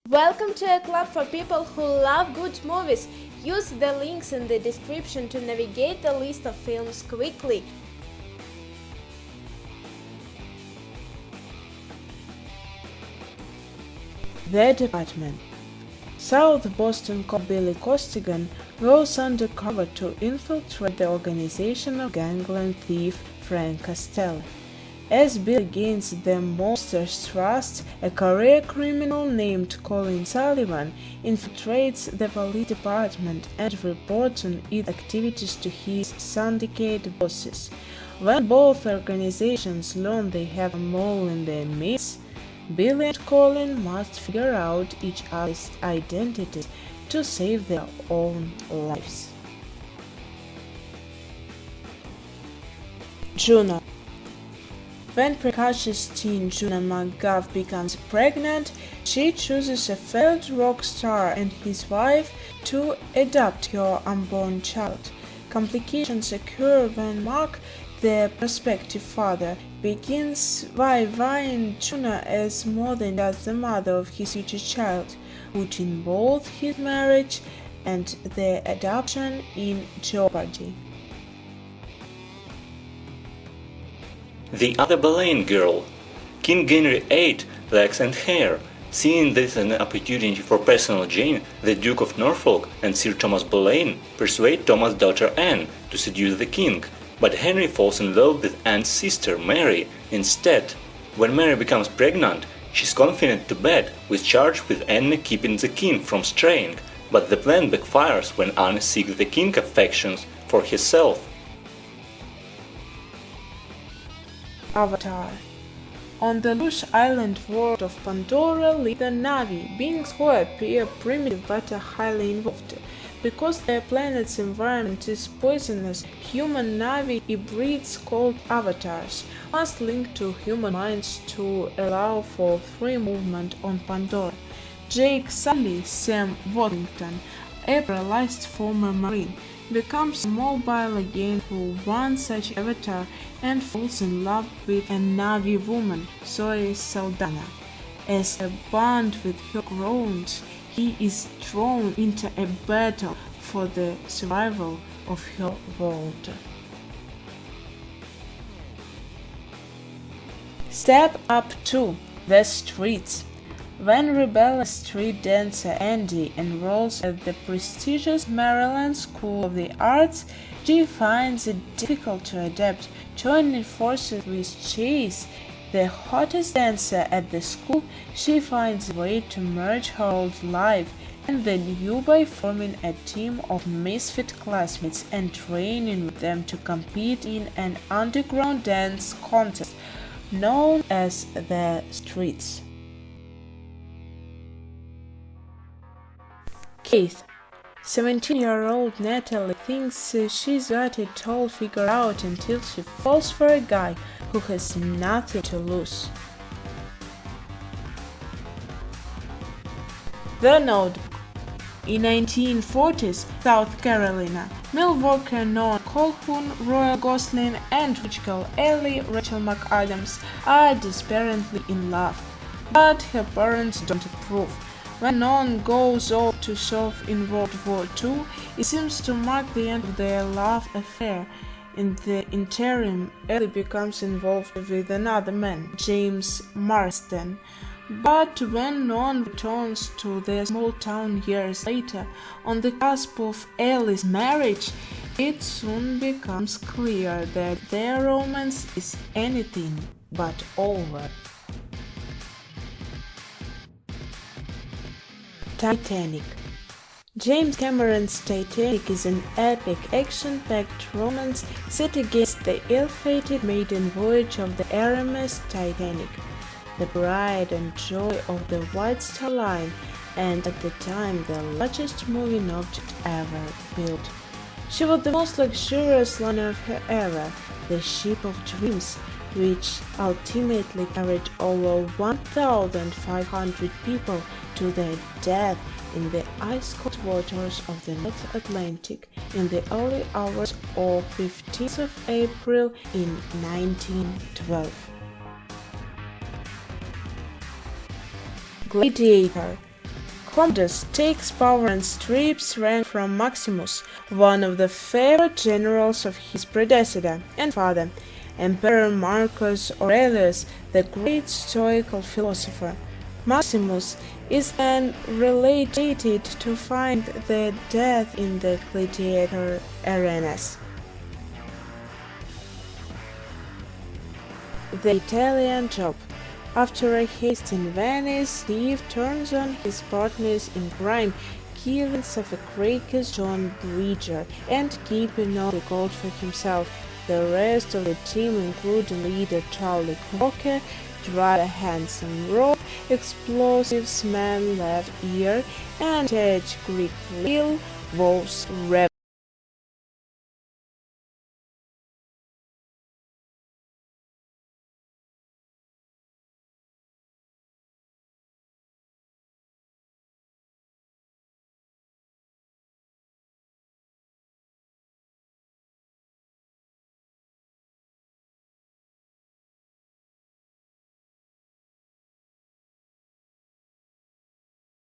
Welcome to a club for people who love good movies. Use the links in the description to navigate the list of films quickly. The Department. South Boston cop Billy Costigan goes undercover to infiltrate the organization of gangland thief Frank Costello. As Billy gains the monster's trust, a career criminal named Colin Sullivan infiltrates the police department and reports on its activities to his syndicate bosses. When both organizations learn they have a mole in their midst, Billy and Colin must figure out each other's identities to save their own lives. Juno. When precocious teen Juno McGuff becomes pregnant, she chooses a failed rock star and his wife to adopt her unborn child. Complications occur when Mark, the prospective father, begins vivifying Juno as more than just the mother of his future child, putting both his marriage and the adoption in jeopardy. The Other Boleyn Girl. King Henry VIII lacks an heir. Seeing this as an opportunity for personal gain, the Duke of Norfolk and Sir Thomas Boleyn persuade Thomas' daughter Anne to seduce the king, but Henry falls in love with Anne's sister Mary instead. When Mary becomes pregnant, she's confident to bed, with charge with Anne keeping the king from straying, but the plan backfires when Anne seeks the king's affections for herself. Avatar. On the lush island world of Pandora live the Na'vi, beings who appear primitive but are highly involved. Because their planet's environment is poisonous, human Na'vi hybrids called avatars must link to human minds to allow for free movement on Pandora. Jake Sully, Sam Worthington, a paralyzed former Marine, becomes mobile again through one such avatar and falls in love with a Na'vi woman, Zoe Saldana. As a bond with her grows, he is drawn into a battle for the survival of her world. Step Up 2. The Streets. When rebellious street dancer Andy enrolls at the prestigious Maryland School of the Arts, she finds it difficult to adapt. Joining forces with Chase, the hottest dancer at the school, she finds a way to merge her old life and the new by forming a team of misfit classmates and training with them to compete in an underground dance contest known as the Streets. Keith. 17-year-old Natalie thinks she's got it all figured out until she falls for a guy who has nothing to lose. The Notebook. In 1940s South Carolina, mill worker Noah Colquhoun, Royal Gosling, and rich girl Ellie Rachel McAdams are desperately in love, but her parents don't approve. When Noah goes off to serve in World War II, it seems to mark the end of their love affair. In the interim, Ellie becomes involved with another man, James Marsden. But when Noah returns to their small town years later, on the cusp of Ellie's marriage, it soon becomes clear that their romance is anything but over. Titanic. James Cameron's Titanic is an epic, action-packed romance set against the ill-fated maiden voyage of the RMS Titanic, the pride and joy of the White Star Line, and at the time the largest moving object ever built. She was the most luxurious liner of her era, the ship of dreams, which ultimately carried over 1,500 people to their death in the ice-cold waters of the North Atlantic in the early hours of 15th of April in 1912. Gladiator. Commodus takes power and strips rank from Maximus, one of the favorite generals of his predecessor and father, Emperor Marcus Aurelius, the great Stoical philosopher. Maximus is then related to find the dead in the gladiator arenas. The Italian job. After a haste in Venice, Steve turns on his partners in crime, killing Sophocles John Bridger and keeping all the gold for himself. The rest of the team, including leader Charlie Crocker, driver Handsome Rob, explosives man Left Ear, and Judge Greek Lil, vows rev.